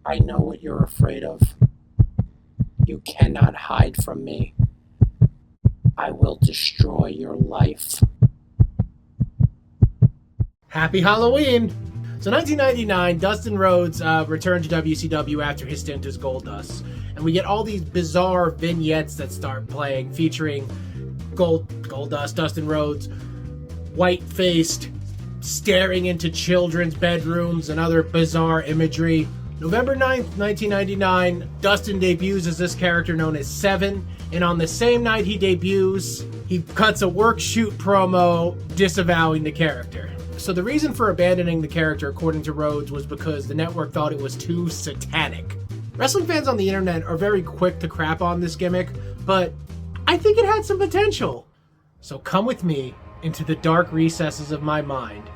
I know what you're afraid of. You cannot hide from me. I will destroy your life. Happy Halloween! So 1999, Dustin Rhodes returned to WCW after his stint as Goldust. And we get all these bizarre vignettes that start playing featuring Goldust, Dustin Rhodes, white-faced, staring into children's bedrooms and other bizarre imagery. November 9th, 1999, Dustin debuts as this character known as Seven, and on the same night he debuts, he cuts a work shoot promo disavowing the character. So the reason for abandoning the character, according to Rhodes, was because the network thought it was too satanic. Wrestling fans on the internet are very quick to crap on this gimmick, but I think it had some potential. So come with me into the dark recesses of my mind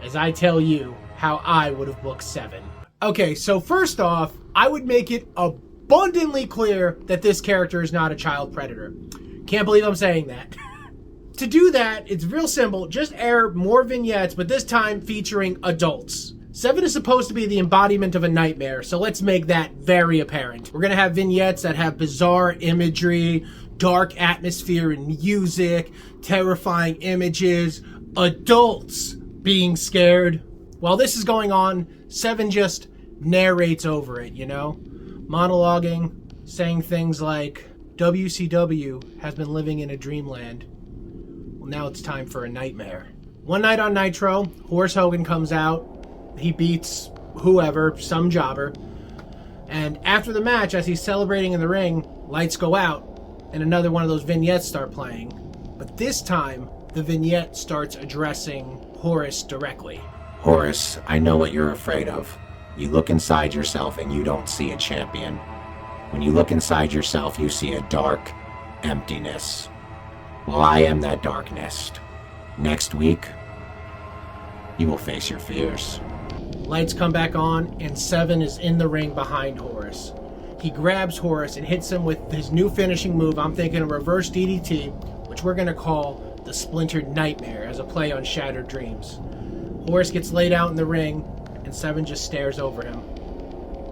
as I tell you how I would have booked Seven. Okay, so first off, I would make it abundantly clear that this character is not a child predator. Can't believe I'm saying that. To do that, it's real simple. Just air more vignettes, but this time featuring adults. Seven is supposed to be the embodiment of a nightmare, so let's make that very apparent. We're going to have vignettes that have bizarre imagery, dark atmosphere and music, terrifying images, adults being scared. While this is going on, Seven just narrates over it, monologuing, saying things like, WCW has been living in a dreamland. Well, now it's time for a nightmare. One night on Nitro, Horace Hogan comes out. He beats whoever, some jobber. And after the match, as he's celebrating in the ring, lights go out, and another one of those vignettes start playing. But this time, the vignette starts addressing Horace directly. Horace, I know what you're afraid of. You look inside yourself and you don't see a champion. When you look inside yourself, you see a dark emptiness. Well, I am that darkness. Next week, you will face your fears. Lights come back on, and Seven is in the ring behind Horace. He grabs Horace and hits him with his new finishing move. I'm thinking a reverse DDT, which we're going to call the Splintered Nightmare as a play on Shattered Dreams. Horace gets laid out in the ring, and Seven just stares over him.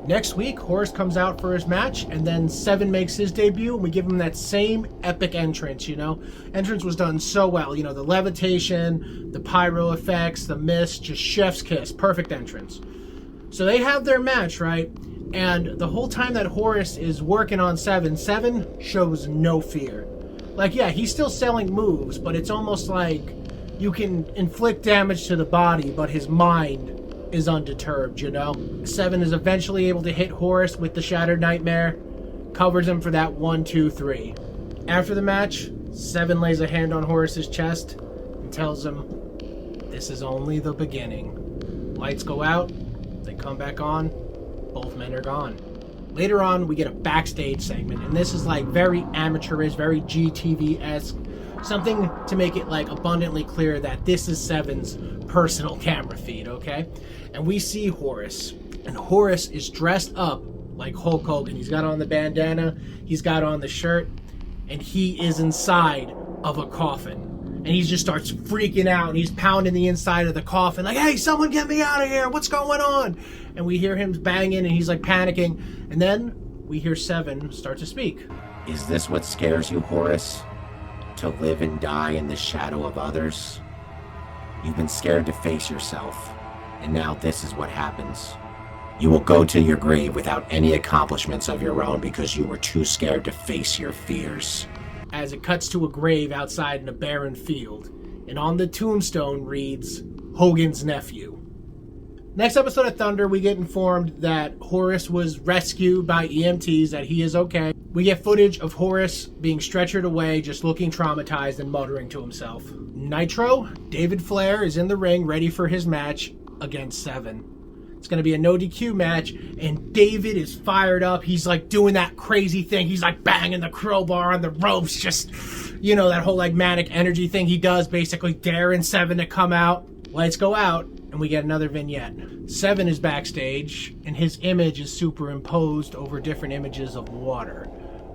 Next week, Horace comes out for his match, and then Seven makes his debut, and we give him that same epic entrance, Entrance was done so well, the levitation, the pyro effects, the mist, just chef's kiss, perfect entrance. So they have their match, right? And the whole time that Horace is working on Seven, Seven shows no fear. He's still selling moves, but it's almost like you can inflict damage to the body, but his mind is undeterred, Seven is eventually able to hit Horace with the Shattered Nightmare, covers him for that 1, 2, 3. After the match, Seven lays a hand on Horace's chest and tells him, this is only the beginning. Lights go out, they come back on, both men are gone. Later on, we get a backstage segment, and this is very amateurish, very GTV-esque, something to make it abundantly clear that this is Seven's personal camera feed, okay? And we see Horace, and Horace is dressed up like Hulk Hogan. He's got on the bandana, he's got on the shirt, and he is inside of a coffin. And he just starts freaking out, and he's pounding the inside of the coffin, hey, someone get me out of here, what's going on? And we hear him banging, and he's panicking, and then we hear Seven start to speak. Is this what scares you, Horace? To live and die in the shadow of others? You've been scared to face yourself, and now this is what happens. You will go to your grave without any accomplishments of your own because you were too scared to face your fears. As it cuts to a grave outside in a barren field, and on the tombstone reads, Hogan's nephew. Next episode of Thunder, we get informed that Horace was rescued by EMTs, that he is okay. We get footage of Horace being stretchered away, just looking traumatized and muttering to himself. Nitro, David Flair is in the ring ready for his match against Seven. It's going to be a no DQ match, and David is fired up. He's doing that crazy thing. He's banging the crowbar on the ropes, just, that whole manic energy thing he does, basically daring Seven to come out. Lights go out, and we get another vignette. Seven is backstage, and his image is superimposed over different images of water,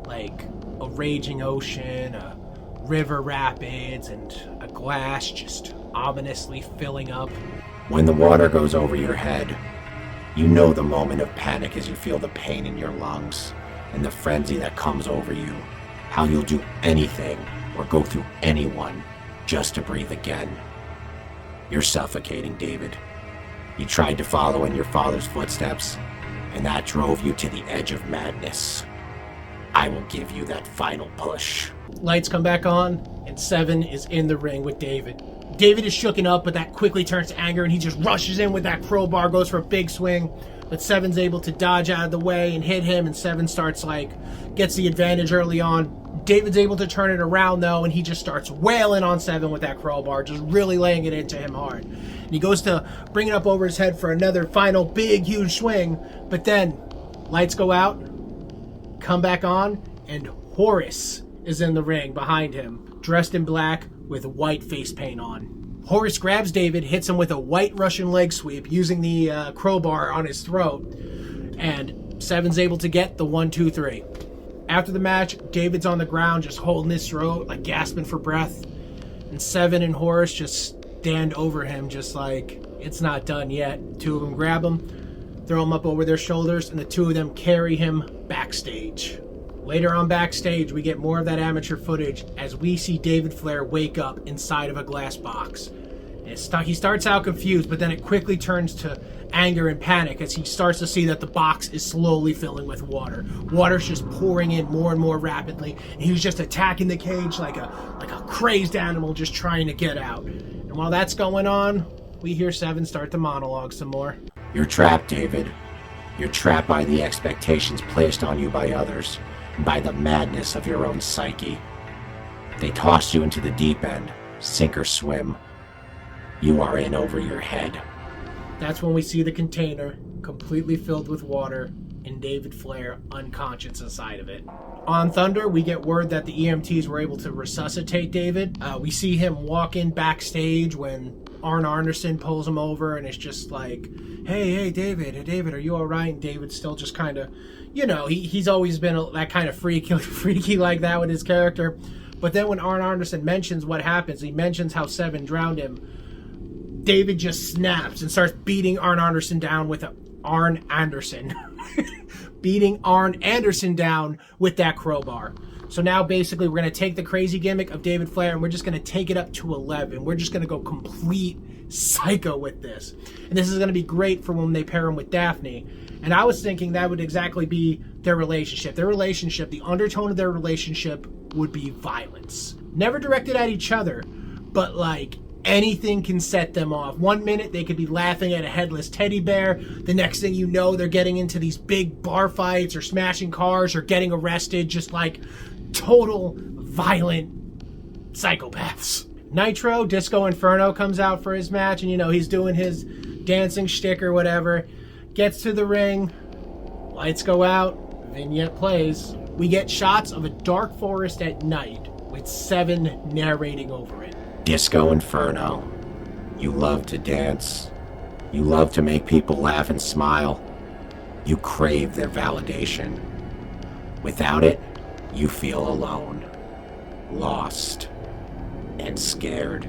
like a raging ocean, a river rapids, and a glass just ominously filling up. When the water goes over your head, You know the moment of panic as you feel the pain in your lungs and the frenzy that comes over you. How you'll do anything or go through anyone just to breathe again. You're suffocating, David. You tried to follow in your father's footsteps, and that drove you to the edge of madness. I will give you that final push. Lights come back on, and Seven is in the ring with David. David is shooken up, but that quickly turns to anger, and he just rushes in with that crowbar, goes for a big swing, but Seven's able to dodge out of the way and hit him, and Seven gets the advantage early on. David's able to turn it around, though, and he just starts wailing on Seven with that crowbar, just really laying it into him hard. And he goes to bring it up over his head for another final big, huge swing, but then lights go out, come back on, and Horace is in the ring behind him, dressed in black with white face paint on. Horace grabs David, hits him with a white Russian leg sweep using the crowbar on his throat, and Seven's able to get the 1, 2, 3. After the match, David's on the ground just holding his throat, like gasping for breath, and Seven and Horace just stand over him just like, it's not done yet. Two of them grab him, throw him up over their shoulders, and the two of them carry him backstage. Later on backstage, we get more of that amateur footage as we see David Flair wake up inside of a glass box. He starts out confused, but then it quickly turns to anger and panic as he starts to see that the box is slowly filling with water. Water's just pouring in more and more rapidly, and he's just attacking the cage like a crazed animal just trying to get out. And while that's going on, we hear Seven start to monologue some more. You're trapped, David. You're trapped by the expectations placed on you by others, and by the madness of your own psyche. They tossed you into the deep end, sink or swim. You are in over your head. That's when we see the container completely filled with water and David Flair unconscious inside of it. On Thunder, we get word that the EMTs were able to resuscitate David. We see him walk in backstage when Arn Anderson pulls him over, and it's just like, hey, David, are you all right? And David's still just kind of, he's always been that kind of freaky like that with his character. But then when Arn Anderson mentions what happens, he mentions how Seven drowned him, David just snaps and starts beating Arn Anderson down with beating Arn Anderson down with that crowbar. So now basically we're going to take the crazy gimmick of David Flair and we're just going to take it up to 11. We're just going to go complete psycho with this. And this is going to be great for when they pair him with Daphne. And I was thinking that would exactly be their relationship. The undertone of their relationship would be violence. Never directed at each other, but like anything can set them off. 1 minute they could be laughing at a headless teddy bear. The next thing you know, they're getting into these big bar fights or smashing cars or getting arrested, just like total violent psychopaths. Nitro, Disco Inferno comes out for his match, and he's doing his dancing shtick or whatever. Gets to the ring, lights go out, vignette plays. We get shots of a dark forest at night with Seven narrating over it. Disco Inferno. You love to dance. You love to make people laugh and smile. You crave their validation. Without it, you feel alone, lost, and scared.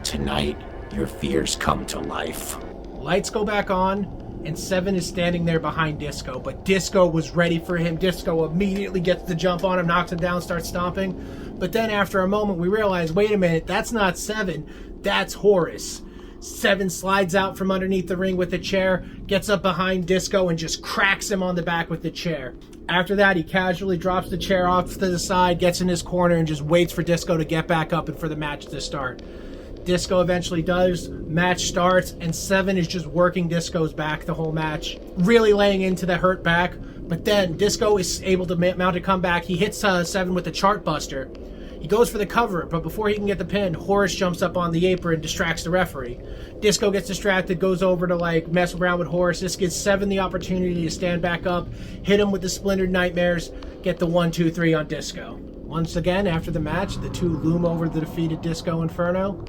Tonight, your fears come to life. Lights go back on, and Seven is standing there behind Disco, but Disco was ready for him. Disco immediately gets the jump on him, knocks him down, starts stomping. But then after a moment, we realize, wait a minute, that's not Seven, that's Horace. Seven slides out from underneath the ring with a chair, gets up behind Disco, and just cracks him on the back with the chair. After that, he casually drops the chair off to the side, gets in his corner, and just waits for Disco to get back up and for the match to start. Disco eventually does, match starts, and Seven is just working Disco's back the whole match, really laying into the hurt back. But then Disco is able to mount a comeback. He hits Seven with the chart buster. He goes for the cover, but before he can get the pin, Horace jumps up on the apron and distracts the referee. Disco gets distracted, goes over to mess around with Horace. This gives Seven the opportunity to stand back up, hit him with the Splintered Nightmares, get the 1, 2, 3 on Disco. Once again, after the match, the two loom over the defeated Disco Inferno.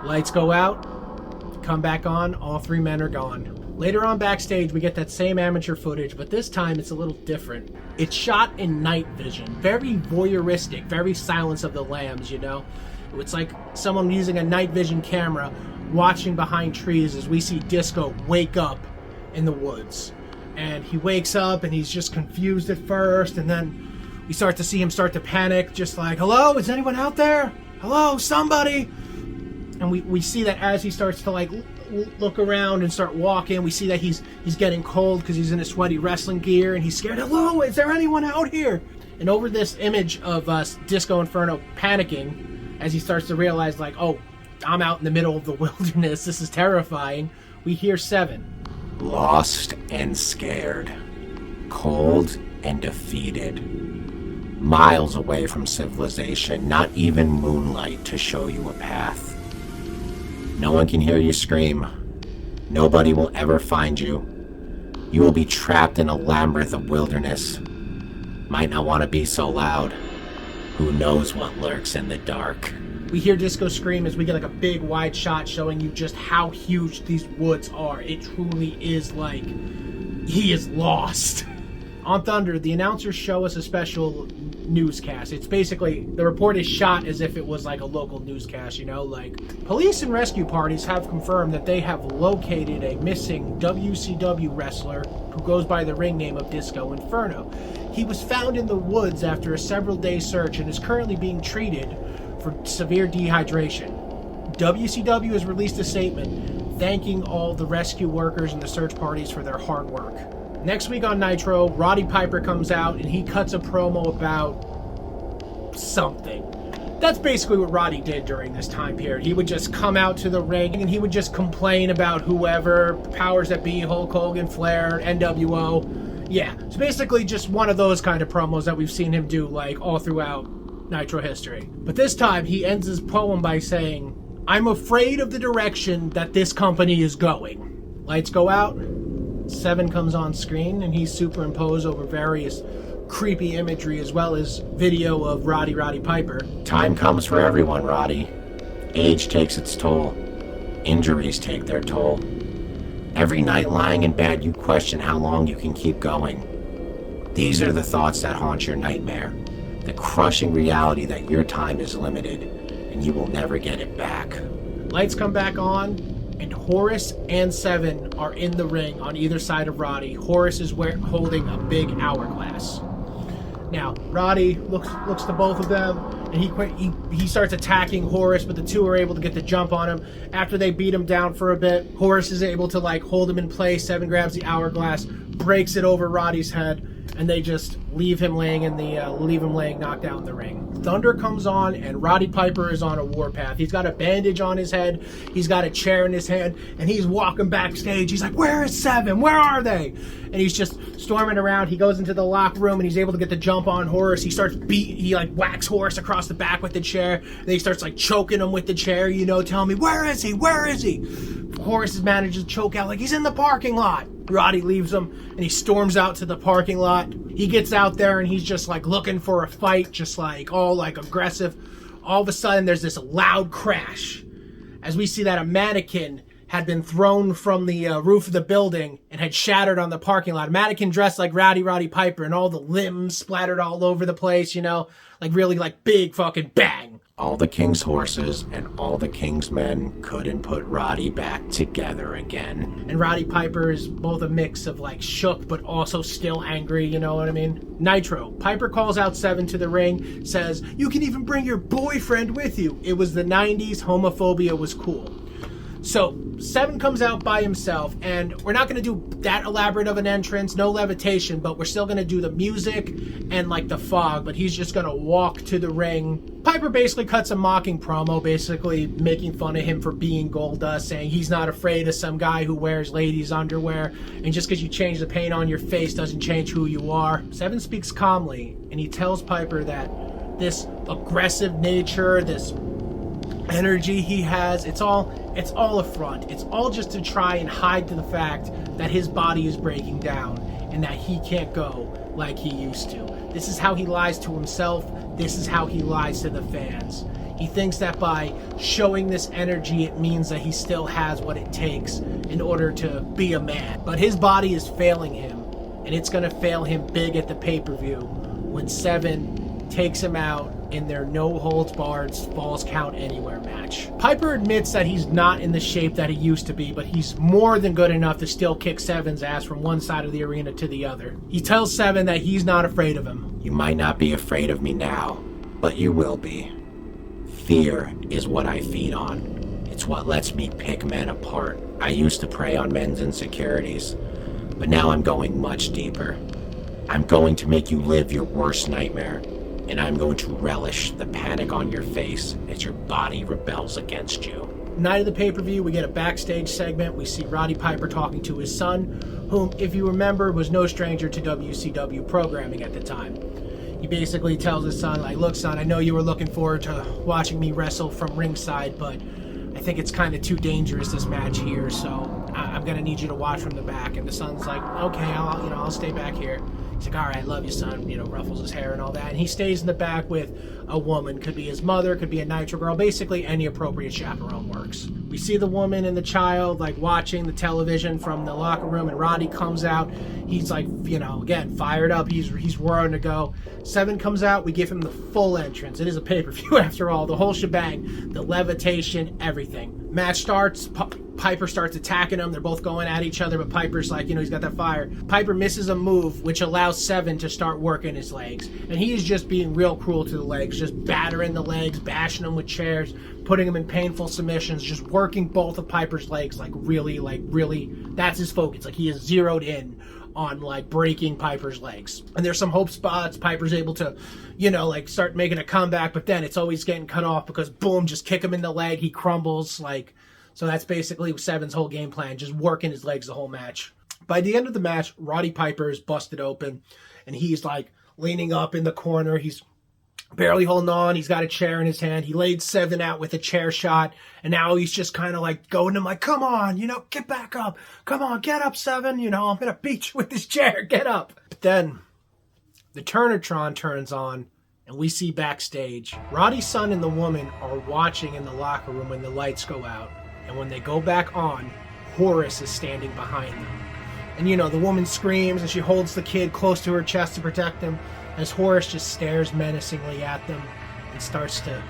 Lights go out, come back on, all three men are gone. Later on backstage, we get that same amateur footage, but this time it's a little different. It's shot in night vision, very voyeuristic, very Silence of the Lambs, It's like someone using a night vision camera watching behind trees as we see Disco wake up in the woods. And he wakes up and he's just confused at first, and then we start to see him start to panic, just like, hello, is anyone out there? Hello, somebody? And we see that as he starts to like look around and start walking, we see that he's getting cold because he's in his sweaty wrestling gear, and he's scared. Hello, is there anyone out here? And over this image of Disco Inferno panicking, as he starts to realize, like, oh, I'm out in the middle of the wilderness, this is terrifying, we hear Seven. Lost and scared, cold and defeated, miles away from civilization, not even moonlight to show you a path. No one can hear you scream. Nobody will ever find you. You will be trapped in a labyrinth of wilderness. Might not want to be so loud. Who knows what lurks in the dark? We hear Disco scream as we get like a big wide shot showing you just how huge these woods are. It truly is like he is lost. On Thunder, the announcers show us a special newscast. It's basically, the report is shot as if it was like a local newscast, you know, like, police and rescue parties have confirmed that they have located a missing WCW wrestler who goes by the ring name of Disco Inferno. He was found in the woods after a several-day search and is currently being treated for severe dehydration. WCW has released a statement thanking all the rescue workers and the search parties for their hard work. Next week on Nitro, Roddy Piper comes out and he cuts a promo about something. That's basically what Roddy did during this time period. He would just come out to the ring and he would just complain about whoever, powers that be, Hulk Hogan, Flair, NWO. Yeah, it's basically just one of those kind of promos that we've seen him do like all throughout Nitro history. But this time he ends his poem by saying, I'm afraid of the direction that this company is going. Lights go out. Seven comes on screen and he's superimposed over various creepy imagery as well as video of Roddy Piper. Time comes for everyone, Roddy. Age takes its toll. Injuries take their toll. Every night lying in bed, you question how long you can keep going. These are the thoughts that haunt your nightmare. The crushing reality that your time is limited and you will never get it back. Lights come back on. And Horace and Seven are in the ring on either side of Roddy. Horace is holding a big hourglass. Now, Roddy looks to both of them, and he starts attacking Horace, but the two are able to get the jump on him. After they beat him down for a bit, Horace is able to like hold him in place. Seven grabs the hourglass, breaks it over Roddy's head, and they just leave him laying knocked out in the ring. Thunder comes on, and Roddy Piper is on a warpath. He's got a bandage on his head, he's got a chair in his hand, and he's walking backstage. He's like, where is Seven? Where are they? And he's just storming around. He goes into the locker room, and he's able to get the jump on Horace. He like whacks Horace across the back with the chair, and then he starts like choking him with the chair, you know, telling me, where is he? Where is he? Horace manages to choke out like, he's in the parking lot. Roddy leaves him, and he storms out to the parking lot. He gets out there, and he's just like looking for a fight, just like all like aggressive. All of a sudden, there's this loud crash as we see that a mannequin had been thrown from the roof of the building and had shattered on the parking lot. A mannequin dressed like Roddy Piper, and all the limbs splattered all over the place, you know, like really like big fucking bang. All the king's horses and all the king's men couldn't put Roddy back together again. And Roddy Piper is both a mix of like shook but also still angry, you know what I mean? Nitro. Piper calls out Seven to the ring, says, you can even bring your boyfriend with you. It was the 90s, homophobia was cool. So Seven comes out by himself, and we're not going to do that elaborate of an entrance, no levitation, but we're still going to do the music and like the fog, but he's just going to walk to the ring. Piper basically cuts a mocking promo, basically making fun of him for being Goldust, saying he's not afraid of some guy who wears ladies' underwear, and just because you change the paint on your face doesn't change who you are. Seven speaks calmly, and he tells Piper that this aggressive nature, this energy he has, it's all a front. It's all just to try and hide to the fact that his body is breaking down and that he can't go like he used to. This is how he lies to himself. This is how he lies to the fans. He thinks that by showing this energy, it means that he still has what it takes in order to be a man. But his body is failing him, and it's going to fail him big at the pay-per-view when Seven takes him out in their no-holds-barred Falls Count Anywhere match. Piper admits that he's not in the shape that he used to be, but he's more than good enough to still kick Seven's ass from one side of the arena to the other. He tells Seven that he's not afraid of him. You might not be afraid of me now, but you will be. Fear is what I feed on. It's what lets me pick men apart. I used to prey on men's insecurities, but now I'm going much deeper. I'm going to make you live your worst nightmare, and I'm going to relish the panic on your face as your body rebels against you. Night of the pay-per-view, we get a backstage segment. We see Roddy Piper talking to his son, whom, if you remember, was no stranger to WCW programming at the time. He basically tells his son, like, look, son, I know you were looking forward to watching me wrestle from ringside, but I think it's kind of too dangerous, this match here, so I'm going to need you to watch from the back. And the son's like, okay, I'll stay back here. He's like, all right, love you, son, ruffles his hair and all that. And he stays in the back with a woman. Could be his mother, could be a Nitro girl. Basically, any appropriate chaperone works. We see the woman and the child, like, watching the television from the locker room, and Roddy comes out. He's like, again, fired up. He's roaring to go. Seven comes out. We give him the full entrance. It is a pay-per-view after all. The whole shebang. The levitation, everything. Match starts. Piper starts attacking him. They're both going at each other, but Piper's like, he's got that fire. Piper misses a move, which allows Seven to start working his legs. And he is just being real cruel to the legs, just battering the legs, bashing them with chairs, putting them in painful submissions, just working both of Piper's legs, really, that's his focus. Like, he is zeroed in on, like, breaking Piper's legs. And there's some hope spots. Piper's able to, start making a comeback, but then it's always getting cut off because, boom, just kick him in the leg. He crumbles, so that's basically Seven's whole game plan, just working his legs the whole match. By the end of the match, Roddy Piper is busted open, and he's, leaning up in the corner. He's barely holding on. He's got a chair in his hand. He laid Seven out with a chair shot, and now he's just kind of, going to him, come on, get back up. Come on, get up, Seven. I'm going to beat you with this chair. Get up. But then the Turnatron turns on, and we see backstage, Roddy's son and the woman are watching in the locker room when the lights go out. And when they go back on, Horace is standing behind them. And, the woman screams and she holds the kid close to her chest to protect him as Horace just stares menacingly at them and starts to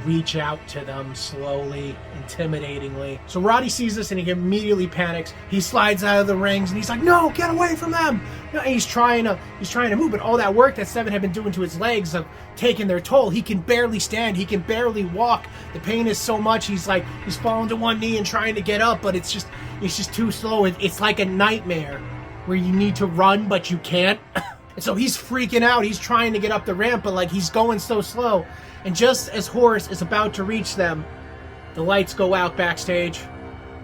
reach out to them slowly, intimidatingly. So Roddy sees this and he immediately panics. He slides out of the rings and he's like, no, get away from them. And he's trying to move, but all that work that Seven had been doing to his legs have taken their toll. He can barely stand. He can barely walk. The pain is so much. He's falling to one knee and trying to get up, but it's just too slow. It's like a nightmare where you need to run, but you can't. And so he's freaking out. He's trying to get up the ramp, but he's going so slow. And just as Horace is about to reach them, the lights go out backstage.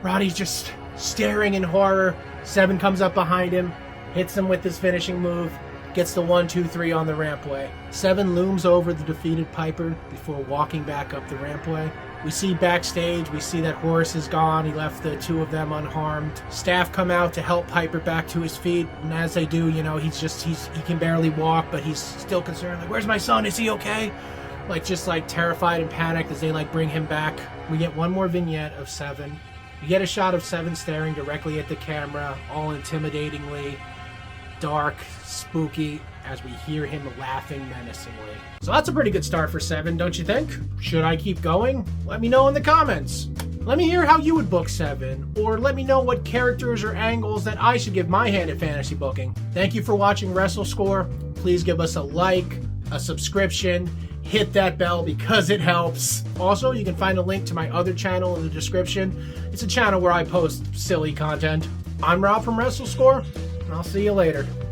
Roddy's just staring in horror. Seven comes up behind him, hits him with his finishing move, gets the 1-2-3 on the rampway. Seven looms over the defeated Piper before walking back up the rampway. We see backstage, we see that Horace is gone. He left the two of them unharmed. Staff come out to help Piper back to his feet, and as they do, he can barely walk, but he's still concerned. Where's my son? Is he okay? Terrified and panicked as they bring him back. We get one more vignette of Seven. We get a shot of Seven staring directly at the camera, all intimidatingly, dark, spooky, as we hear him laughing menacingly. So that's a pretty good start for Seven, don't you think? Should I keep going? Let me know in the comments. Let me hear how you would book Seven, or let me know what characters or angles that I should give my hand at fantasy booking. Thank you for watching WrestleScore. Please give us a like, a subscription, hit that bell because it helps. Also, you can find a link to my other channel in the description. It's a channel where I post silly content. I'm Rob from WrestleScore, and I'll see you later.